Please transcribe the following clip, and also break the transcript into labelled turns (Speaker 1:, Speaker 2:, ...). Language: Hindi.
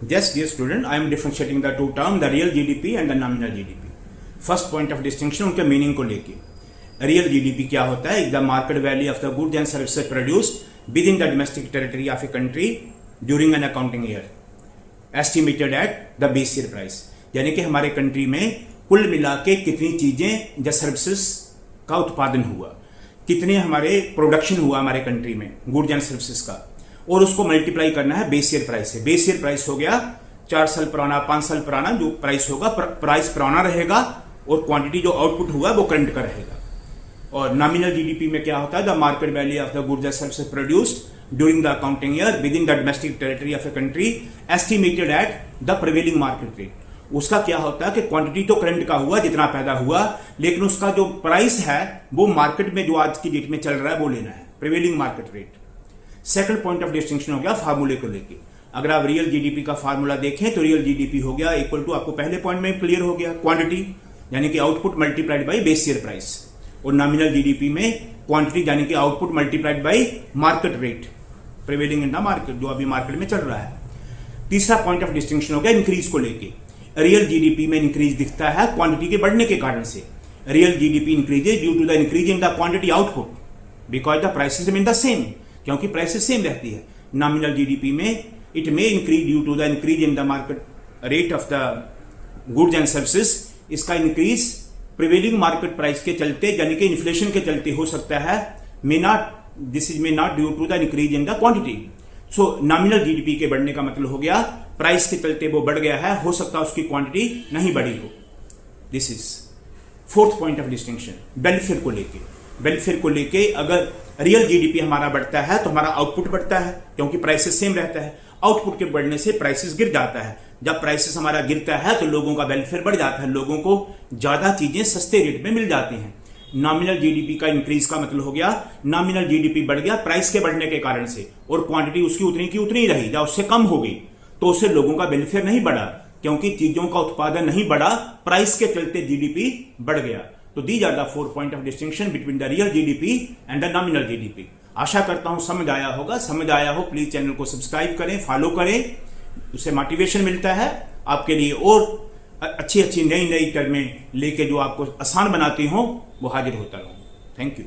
Speaker 1: Yes, dear student, I am differentiating the two terms, the real GDP and the nominal GDP. First point of distinction उनके मीनिंग को लेके। रियल जीडीपी क्या होता है? The market value of the goods and services produced with in the domestic territory of a country during an accounting year estimated at the base year price. यानी कि हमारे कंट्री में कुल मिला के कितनी चीजें या सर्विसेज का उत्पादन हुआ, कितने हमारे प्रोडक्शन हुआ हमारे कंट्री में गुड्स एंड सर्विसेज का, और उसको मल्टीप्लाई करना है बेस ईयर प्राइस से। बेस ईयर प्राइस हो गया 4 साल पुराना, 5 साल पुराना जो प्राइस होगा, प्राइस पुराना रहेगा और क्वांटिटी जो आउटपुट हुआ वो करंट का रहेगा। और नॉमिनल जीडीपी में क्या होता है? The market value of the goods and services produced during the accounting year with in the domestic territory of a country estimated at the prevailing market rate. उसका क्या होता है कि क्वांटिटी तो करंट का हुआ जितना पैदा हुआ, लेकिन उसका जो प्राइस है वो मार्केट में जो आज की डेट में चल रहा है वो लेना है, prevailing market rate. Second point of distinction हो गया फार्मूले को लेके। अगर आप रियल जीडीपी का फार्मूला देखें तो रियल जीडीपी हो गया इक्वल टू, आपको पहले पॉइंट में क्लियर हो गया, क्वांटिटी यानी कि output multiplied by base year price, और नॉमिनल जीडीपी में क्वांटिटी यानी कि output multiplied by market rate prevailing in the market, जो अभी मार्केट में चल रहा है। तीसरा पॉइंट ऑफ डिस्टिंक्शन हो गया इंक्रीज को लेके। रियल जीडीपी में इंक्रीज दिखता है क्वांटिटी के बढ़ने के कारण से। Real GDP increases due to the increase in the quantity output because the prices remain the same, क्योंकि प्राइसेस सेम रहती है। नॉमिनल जीडीपी में it may increase due to the increase in the market rate of the goods and services. इसका इंक्रीज प्रिवेलिंग मार्केट प्राइस के चलते यानी कि इन्फ्लेशन के चलते हो सकता है, this is may not due to the increase in the quantity. So nominal GDP के बढ़ने का मतलब हो गया प्राइस के चलते वो बढ़ गया है, हो सकता है उसकी क्वांटिटी नहीं बढ़ी हो। This is fourth point of distinction benefit को लेके। बेनिफिट को लेके अगर रियल जीडीपी हमारा बढ़ता है तो हमारा आउटपुट बढ़ता है, क्योंकि प्राइसेस सेम रहता है। आउटपुट के बढ़ने से प्राइसेस गिर जाता है। जब प्राइसेस हमारा गिरता है तो लोगों का वेलफेयर बढ़ जाता है, लोगों को ज्यादा चीजें सस्ते रेट में मिल जाती हैं। नॉमिनल जीडीपी का इंक्रीज का मतलब हो गया नॉमिनल जीडीपी बढ़ गया प्राइस के बढ़ने के कारण से, और क्वांटिटी उसकी उतनी की उतनी रही, या उससे कम हो गई तो उससे लोगों का वेलफेयर नहीं बढ़ा, क्योंकि चीजों का उत्पादन नहीं बढ़ा, प्राइस के चलते जीडीपी बढ़ गया। तो these are the 4 point of distinction between the real GDP and the nominal GDP. आशा करता हूं समझ आया होगा। समझ आया हो प्लीज चैनल को सब्सक्राइब करें, फॉलो करें, उससे मोटिवेशन मिलता है आपके लिए, और अच्छी अच्छी नई नई टर्में लेके जो आपको आसान बनाती हो वो हाजिर होता रहूं। Thank you.